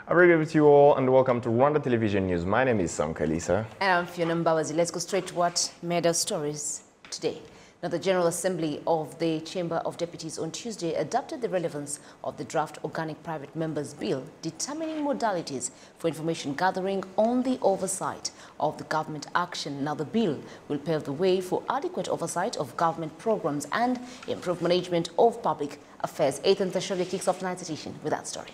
A very good to you all and welcome to Rwanda Television News. My name is Sam Kalisa. And I'm Fiona Mbawazi. Let's go straight to what made our stories today. Now, the General Assembly of the Chamber of Deputies on Tuesday adopted the relevance of the draft Organic Private Members Bill determining modalities for information gathering on the oversight of the government action. Now, the bill will pave the way for adequate oversight of government programs and improve management of public affairs. Ethan Tashoge kicks off tonight's edition with that story.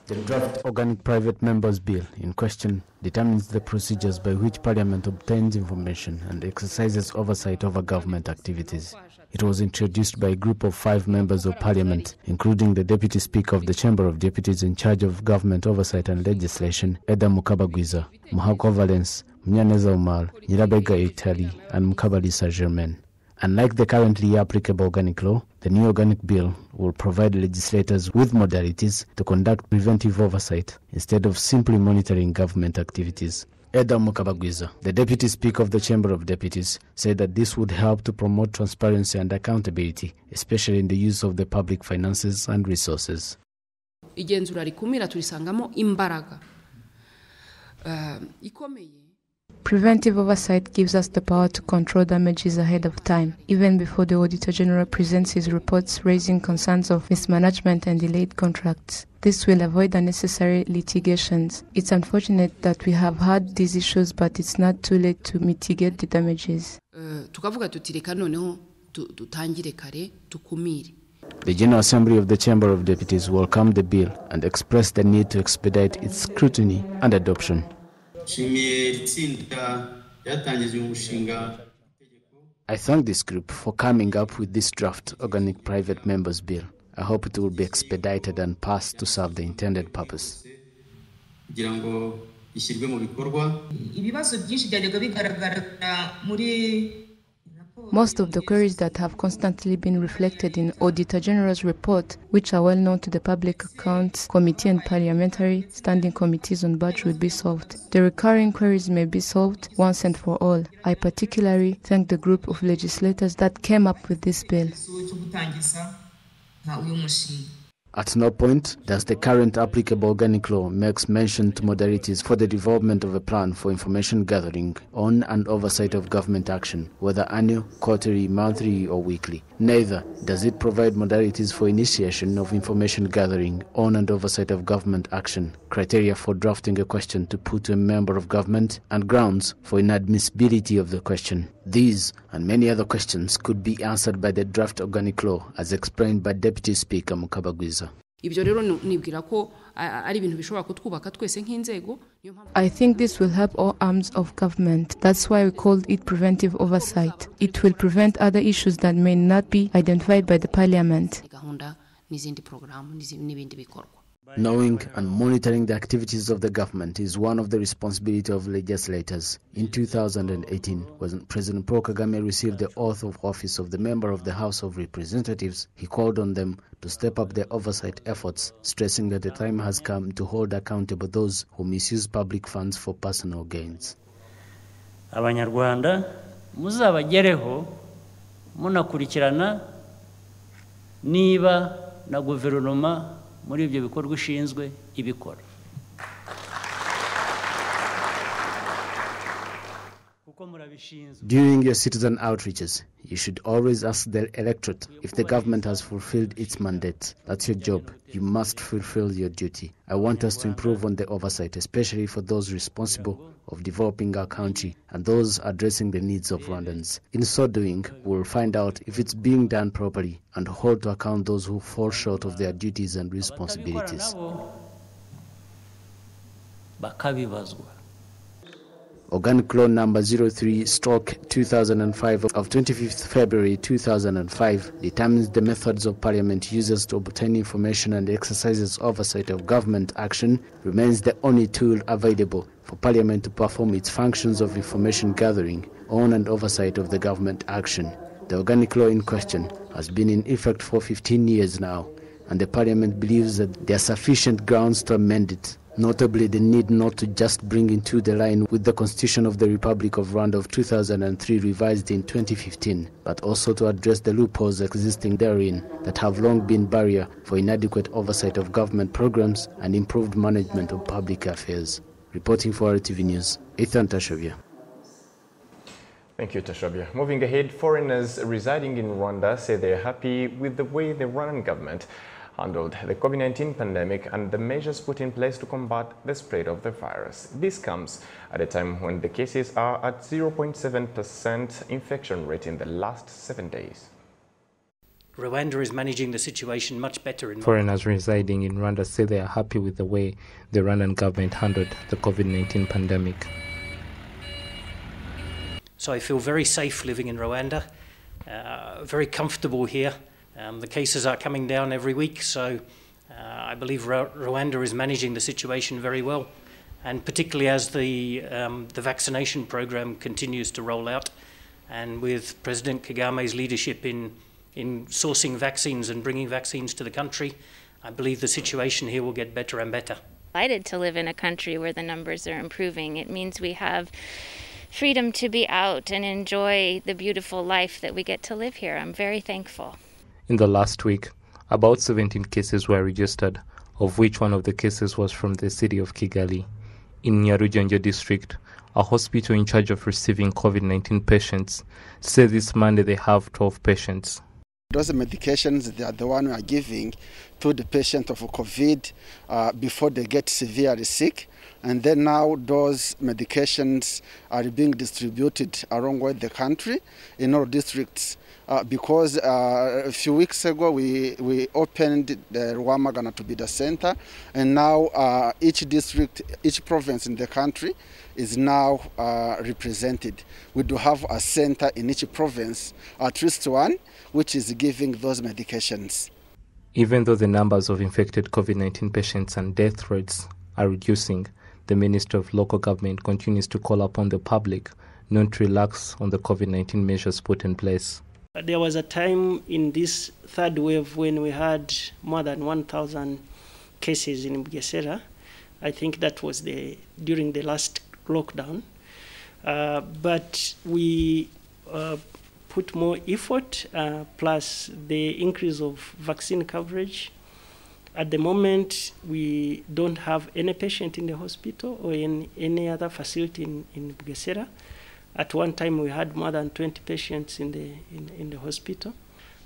The draft Organic Private Members Bill in question determines the procedures by which Parliament obtains information and exercises oversight over government activities. It was introduced by a group of 5 members of Parliament, including the Deputy Speaker of the Chamber of Deputies in charge of government oversight and legislation, Eda Mukabagwiza, Muhako Valence, Mnyaneza Umar, Nyirabega Itali, and Mukabalisa Germain. Unlike the currently applicable organic law, the new organic bill will provide legislators with modalities to conduct preventive oversight instead of simply monitoring government activities. Eda Mukabagwiza, the Deputy Speaker of the Chamber of Deputies, said that this would help to promote transparency and accountability, especially in the use of the public finances and resources. Igenzura rikumira turisangamo imbaraga ikomeye. Preventive oversight gives us the power to control damages ahead of time, even before the Auditor General presents his reports raising concerns of mismanagement and delayed contracts. This will avoid unnecessary litigations. It's unfortunate that we have had these issues, but it's not too late to mitigate the damages. The General Assembly of the Chamber of Deputies welcomed the bill and expressed the need to expedite its scrutiny and adoption. I thank this group for coming up with this draft Organic Private Members Bill. I hope it will be expedited and passed to serve the intended purpose. Most of the queries that have constantly been reflected in Auditor General's report, which are well known to the Public Accounts Committee and Parliamentary Standing Committees on Budget, will be solved. The recurring queries may be solved once and for all. I particularly thank the group of legislators that came up with this bill. At no point does the current applicable organic law make mention to modalities for the development of a plan for information gathering on and oversight of government action, whether annual, quarterly, monthly, or weekly. Neither does it provide modalities for initiation of information gathering on and oversight of government action, criteria for drafting a question to put to a member of government, and grounds for inadmissibility of the question. These and many other questions could be answered by the draft organic law as explained by Deputy Speaker Mukabagwiza. I think this will help all arms of government. That's why we called it preventive oversight. It will prevent other issues that may not be identified by the Parliament. Knowing and monitoring the activities of the government is one of the responsibilities of legislators. In 2018, when President Paul Kagame received the oath of office of the member of the House of Representatives, he called on them to step up their oversight efforts, stressing that the time has come to hold accountable those who misuse public funds for personal gains. Abanyarwanda muzabagereho munakurikirana niba na guverinoma muri ibyo bikorwa ishinzwe ibikora. During your citizen outreaches, you should always ask the electorate if the government has fulfilled its mandate. That's your job. You must fulfill your duty. I want us to improve on the oversight, especially for those responsible of developing our country and those addressing the needs of Rwandans. In so doing, we'll find out if it's being done properly and hold to account those who fall short of their duties and responsibilities. Organic Law number 03/2005 of 25th February 2005 determines the methods of Parliament uses to obtain information and exercises oversight of government action, remains the only tool available for Parliament to perform its functions of information gathering on and oversight of the government action. The organic law in question has been in effect for 15 years now, and the Parliament believes that there are sufficient grounds to amend it notably the need not to just bring into the line with the Constitution of the Republic of Rwanda of 2003 revised in 2015, but also to address the loopholes existing therein that have long been barrier for inadequate oversight of government programs and improved management of public affairs. Reporting for RwandaTV News, Ethan Tashavia. Thank you, Tashavia. Moving ahead, foreigners residing in Rwanda say they're happy with the way the Rwandan government handled the COVID-19 pandemic and the measures put in place to combat the spread of the virus. This comes at a time when the cases are at 0.7% infection rate in the last 7 days. Rwanda is managing the situation much better. Foreigners residing in Rwanda say they are happy with the way the Rwandan government handled the COVID-19 pandemic. So I feel very safe living in Rwanda, very comfortable here. The cases are coming down every week, so I believe Rwanda is managing the situation very well, and particularly as the vaccination program continues to roll out, and with President Kagame's leadership in sourcing vaccines and bringing vaccines to the country, I believe the situation here will get better and better. Delighted to live in a country where the numbers are improving. It means we have freedom to be out and enjoy the beautiful life that we get to live here. I'm very thankful. In the last week, about 17 cases were registered, of which one of the cases was from the city of Kigali. In Nyarugenge district, a hospital in charge of receiving COVID-19 patients said this Monday they have 12 patients. Those medications, they are the one we are giving to the patient of COVID before they get severely sick. And then now those medications are being distributed around the country in all districts. Because a few weeks ago we opened the Rwamagana to be the center, and now each district, each province in the country is now represented. We do have a center in each province, at least one, which is giving those medications. Even though the numbers of infected COVID-19 patients and death rates are reducing, the Minister of Local Government continues to call upon the public not to relax on the COVID-19 measures put in place. There was a time in this third wave when we had more than 1,000 cases in Bugesera. I think that was during the last lockdown. But we put more effort, plus the increase of vaccine coverage. At the moment, we don't have any patient in the hospital or in any other facility in Bugesera. At one time, we had more than 20 patients in the hospital.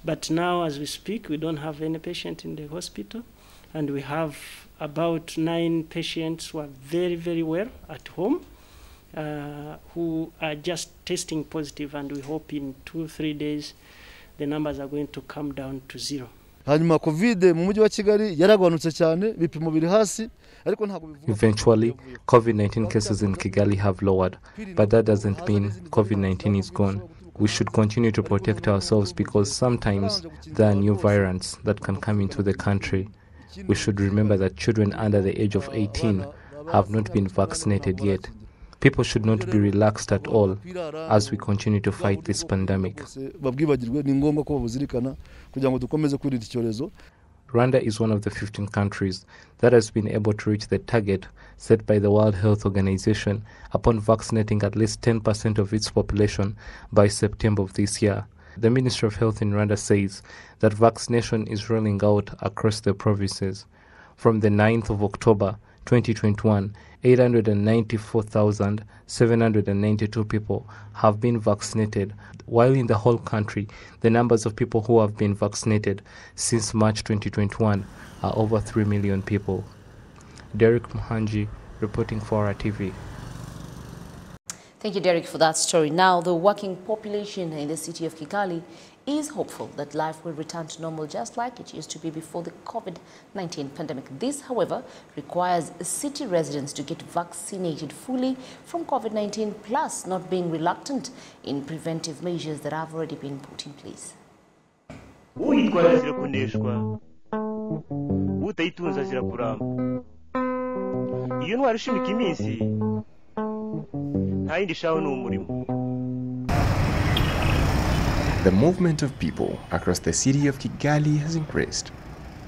But now, as we speak, we don't have any patient in the hospital. And we have about 9 patients who are very, very well at home, who are just testing positive. And we hope in 2-3 days, the numbers are going to come down to 0. Eventually, COVID-19 cases in Kigali have lowered, but that doesn't mean COVID-19 is gone. We should continue to protect ourselves because sometimes there are new variants that can come into the country. We should remember that children under the age of 18 have not been vaccinated yet. People should not be relaxed at all as we continue to fight this pandemic. Rwanda is one of the 15 countries that has been able to reach the target set by the World Health Organization upon vaccinating at least 10% of its population by September of this year. The Ministry of Health in Rwanda says that vaccination is rolling out across the provinces. From the 9th of October 2021, 894,792 people have been vaccinated, while in the whole country, the numbers of people who have been vaccinated since March 2021 are over 3 million people. Derek Muhanji reporting for RwandaTV. Thank you, Derek, for that story. Now, the working population in the city of Kigali is hopeful that life will return to normal just like it used to be before the COVID-19 pandemic. This, however, requires city residents to get vaccinated fully from COVID-19, plus not being reluctant in preventive measures that have already been put in place. The movement of people across the city of Kigali has increased.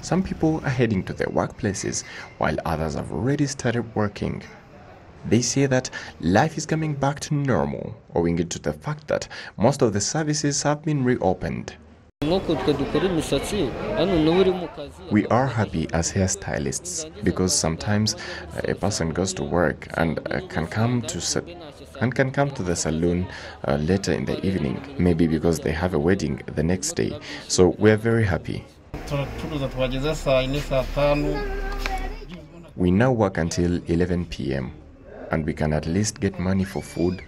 Some people are heading to their workplaces, while others have already started working. They say that life is coming back to normal, owing to the fact that most of the services have been reopened. We are happy as hairstylists because sometimes a person goes to work and can come to the salon later in the evening, maybe because they have a wedding the next day. So we are very happy. We now work until 11 p.m. and we can at least get money for food,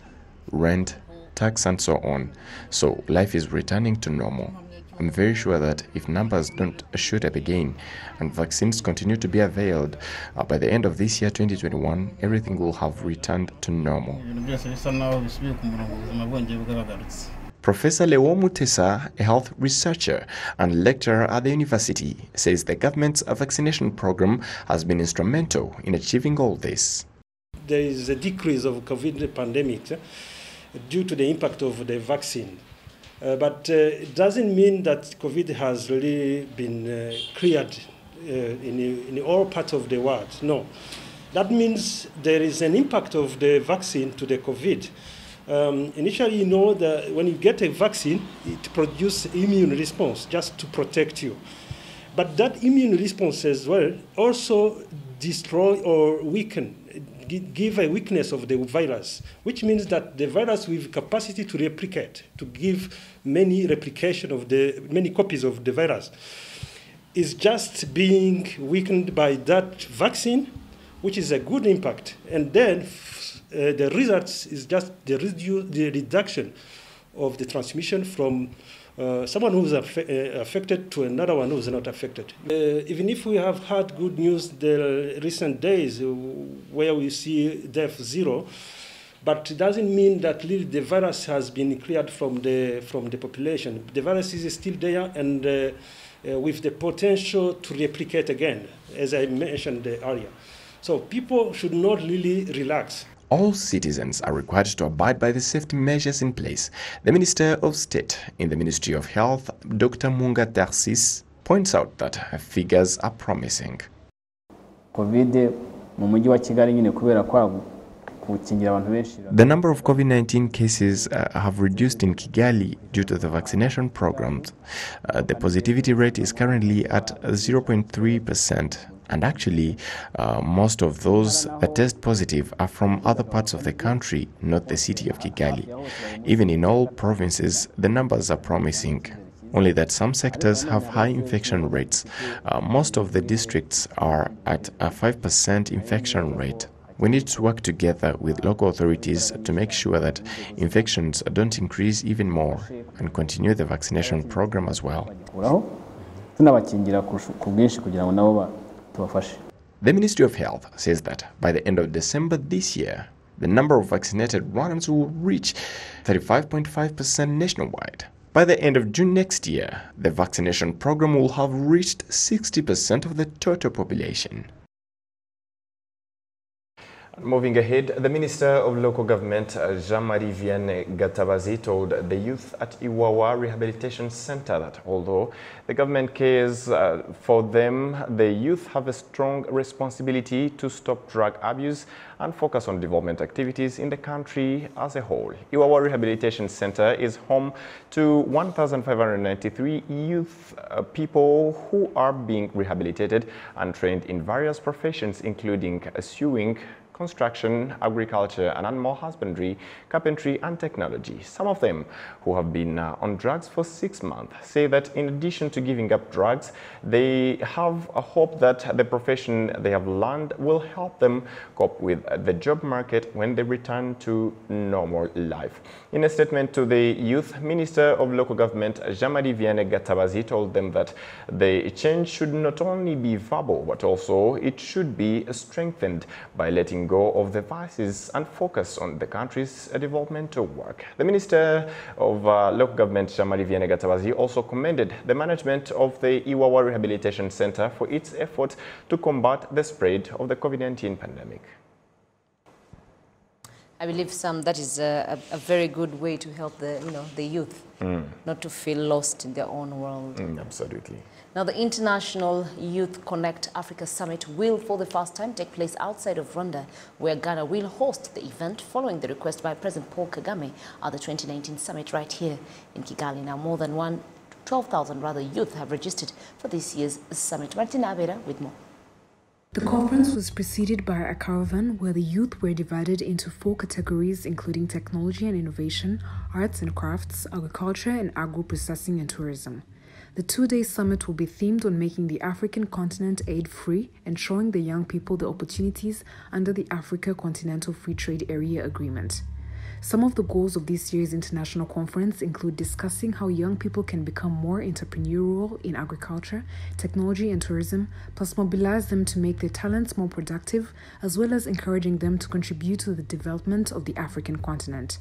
rent, tax and so on. So life is returning to normal. I'm very sure that if numbers don't shoot up again and vaccines continue to be availed, by the end of this year, 2021, everything will have returned to normal. Professor Leo Mutesa, a health researcher and lecturer at the university, says the government's vaccination program has been instrumental in achieving all this. There is a decrease of COVID pandemic due to the impact of the vaccine. But it doesn't mean that COVID has really been cleared in all parts of the world. No. That means there is an impact of the vaccine to the COVID. Initially, you know that when you get a vaccine, it produces immune response just to protect you. But that immune response as well also destroy or weaken, give a weakness of the virus, which means that the virus with capacity to replicate, to give many replication of many copies of the virus, is just being weakened by that vaccine, which is a good impact. And then the results is just the reduction of the transmission from someone who's affected to another one who's not affected. Even if we have had good news the recent days where we see death zero, but it doesn't mean that really the virus has been cleared from the population. The virus is still there and with the potential to replicate again, as I mentioned earlier. So people should not really relax. All citizens are required to abide by the safety measures in place. The Minister of State in the Ministry of Health, Dr. Munga Tarsis, points out that figures are promising. The number of COVID-19 cases have reduced in Kigali due to the vaccination programs. The positivity rate is currently at 0.3%. And actually, most of those that test positive are from other parts of the country, not the city of Kigali. Even in all provinces, the numbers are promising. Only that some sectors have high infection rates. Most of the districts are at a 5% infection rate. We need to work together with local authorities to make sure that infections don't increase even more and continue the vaccination program as well. The Ministry of Health says that by the end of December this year, the number of vaccinated Rwandans will reach 35.5% nationwide. By the end of June next year, the vaccination program will have reached 60% of the total population. Moving ahead, the Minister of Local Government, Jean-Marie Vianney Gatabazi, told the youth at Iwawa Rehabilitation Center that although the government cares for them, the youth have a strong responsibility to stop drug abuse and focus on development activities in the country as a whole. Iwawa Rehabilitation Center is home to 1,593 youth people who are being rehabilitated and trained in various professions, including sewing, construction, agriculture and animal husbandry, carpentry and technology. Some of them who have been on drugs for 6 months say that in addition to giving up drugs, they have a hope that the profession they have learned will help them cope with the job market when they return to normal life. In a statement to the Youth, Minister of Local Government Jean-Marie Vianney Gatabazi told them that the change should not only be verbal, but also it should be strengthened by letting go of the vices and focus on the country's developmental work. The Minister of Local Government Jean-Marie Vianney Gatabazi also commended the management of the Iwawa Rehabilitation Center for its effort to combat the spread of the COVID-19 pandemic. I believe that is a very good way to help the youth, not to feel lost in their own world. Absolutely. Now, the International Youth Connect Africa Summit will, for the first time, take place outside of Rwanda, where Ghana will host the event following the request by President Paul Kagame at the 2019 summit right here in Kigali. Now, more than 12,000 youth have registered for this year's summit. Martina Abera with more. The conference was preceded by a caravan where the youth were divided into 4 categories, including technology and innovation, arts and crafts, agriculture and agro-processing and tourism. The 2-day summit will be themed on making the African continent aid-free and showing the young people the opportunities under the Africa Continental Free Trade Area Agreement. Some of the goals of this year's international conference include discussing how young people can become more entrepreneurial in agriculture, technology and tourism, plus mobilize them to make their talents more productive, as well as encouraging them to contribute to the development of the African continent.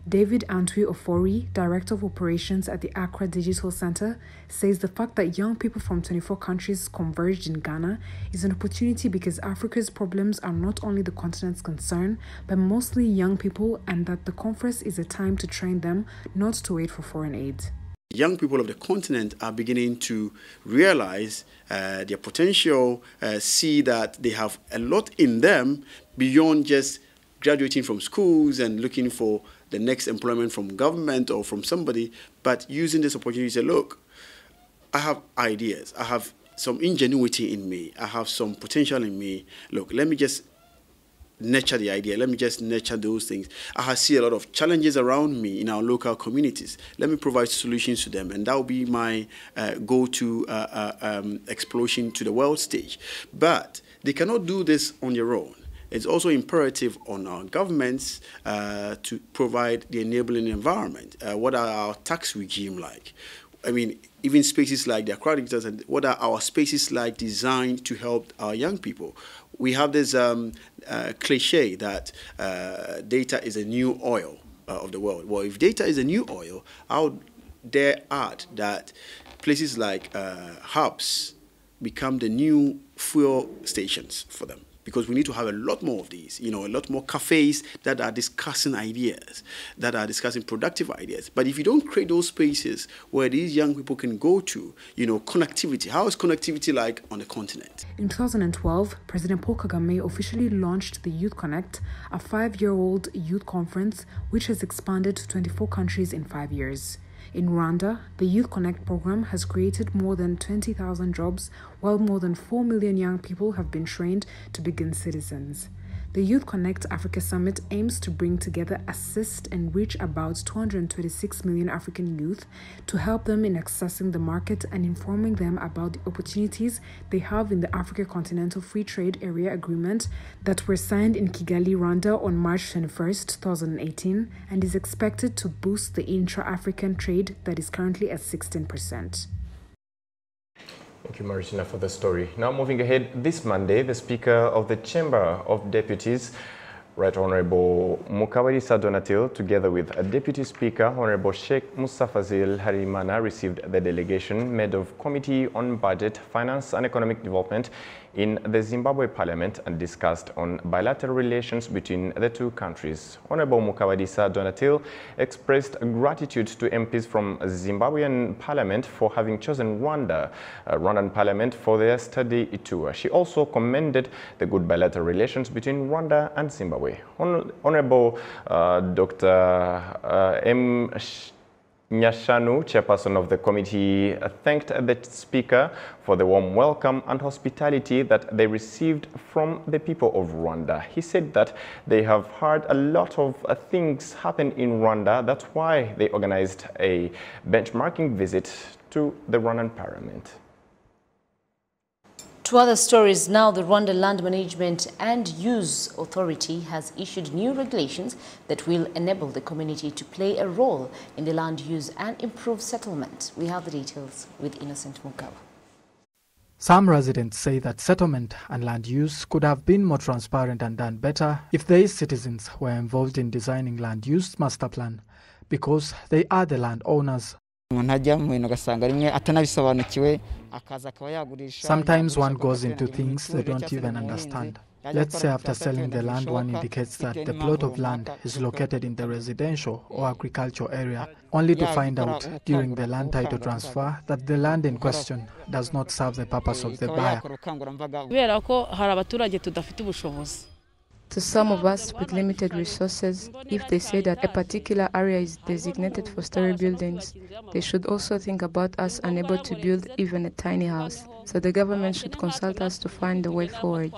David Antwi Ofori, Director of Operations at the Accra Digital Center, says the fact that young people from 24 countries converged in Ghana is an opportunity because Africa's problems are not only the continent's concern, but mostly young people, and that the conference is a time to train them, not to wait for foreign aid. Young people of the continent are beginning to realize their potential, see that they have a lot in them beyond just graduating from schools and looking for the next employment from government or from somebody, but using this opportunity to say, look, I have ideas, I have some ingenuity in me, I have some potential in me. Look, let me just nurture the idea, let me just nurture those things. I see a lot of challenges around me in our local communities. Let me provide solutions to them, and that will be my go-to explosion to the world stage. But they cannot do this on their own. It's also imperative on our governments to provide the enabling environment. What are our tax regime like? I mean, even spaces like the Accra Digital Center, what are our spaces like designed to help our young people? We have this cliche that data is a new oil of the world. Well, if data is a new oil, I would dare add that places like hubs become the new fuel stations for them. Because we need to have a lot more of these, a lot more cafes that are discussing ideas, that are discussing productive ideas. But if you don't create those spaces where these young people can go to, connectivity, how is connectivity like on the continent? In 2012, President Paul Kagame officially launched the Youth Connect, a 5-year-old youth conference which has expanded to 24 countries in 5 years. In Rwanda, the Youth Connect program has created more than 20,000 jobs, while more than 4 million young people have been trained to become citizens. The Youth Connect Africa Summit aims to bring together, assist, and reach about 226 million African youth to help them in accessing the market and informing them about the opportunities they have in the Africa Continental Free Trade Area Agreement that were signed in Kigali, Rwanda on March 21, 2018, and is expected to boost the intra-African trade that is currently at 16%. Thank you, Martina, for the story. Now, moving ahead, this Monday, the Speaker of the Chamber of Deputies, Right Honorable Mukabalisa Donatil, together with a Deputy Speaker, Honorable Sheikh Mustafazil Harimana, received the delegation made of Committee on Budget, Finance and Economic Development in the Zimbabwe Parliament and discussed on bilateral relations between the two countries. Honorable Mukabalisa Donatil expressed gratitude to MPs from Zimbabwean Parliament for having chosen Rwandan Parliament for their study tour. She also commended the good bilateral relations between Rwanda and Zimbabwe. Honorable Dr. M. Nyashanu, chairperson of the committee, thanked the Speaker for the warm welcome and hospitality that they received from the people of Rwanda. He said that they have heard a lot of things happen in Rwanda. That's why they organized a benchmarking visit to the Rwandan Parliament. To other stories now, the Rwanda Land Management and Use Authority has issued new regulations that will enable the community to play a role in the land use and improve settlement. We have the details with Innocent Mugawa. Some residents say that settlement and land use could have been more transparent and done better if these citizens were involved in designing land use master plan, because they are the landowners. Sometimes one goes into things they don't even understand. Let's say after selling the land, one indicates that the plot of land is located in the residential or agricultural area, only to find out during the land title transfer that the land in question does not serve the purpose of the buyer. To some of us with limited resources, if they say that a particular area is designated for story buildings, they should also think about us unable to build even a tiny house. So the government should consult us to find the way forward.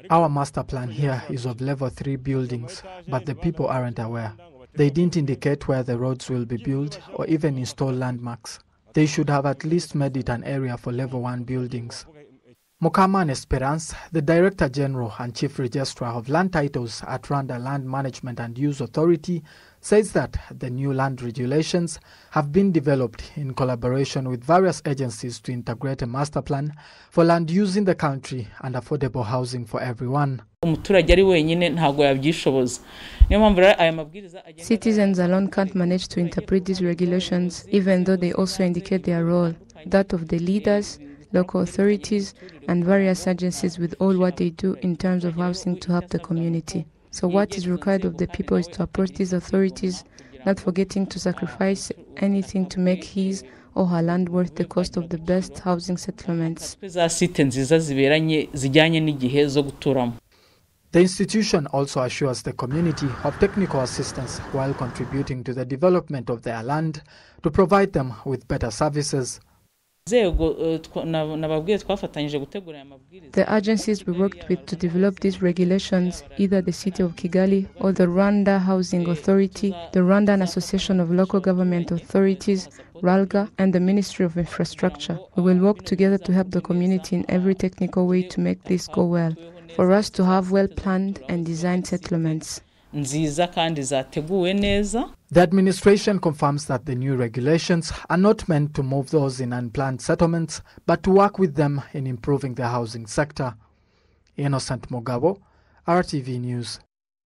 Our master plan here is of level 3 buildings, but the people aren't aware. They didn't indicate where the roads will be built or even install landmarks. They should have at least made it an area for level 1 buildings. Mokaman Esperance, the Director General and Chief Registrar of Land Titles at Rwanda Land Management and Use Authority, says that the new land regulations have been developed in collaboration with various agencies to integrate a master plan for land use in the country and affordable housing for everyone. Citizens alone can't manage to interpret these regulations, even though they also indicate their role, that of the leaders, local authorities, and various agencies with all what they do in terms of housing to help the community. So what is required of the people is to approach these authorities, not forgetting to sacrifice anything to make his or her land worth the cost of the best housing settlements. The institution also assures the community of technical assistance while contributing to the development of their land to provide them with better services. The agencies we worked with to develop these regulations, either the City of Kigali or the Rwanda Housing Authority, the Rwandan Association of Local Government Authorities, RALGA, and the Ministry of Infrastructure. We will work together to help the community in every technical way to make this go well, for us to have well-planned and designed settlements. The administration confirms that the new regulations are not meant to move those in unplanned settlements, but to work with them in improving the housing sector. Innocent Mugabo, RTV News.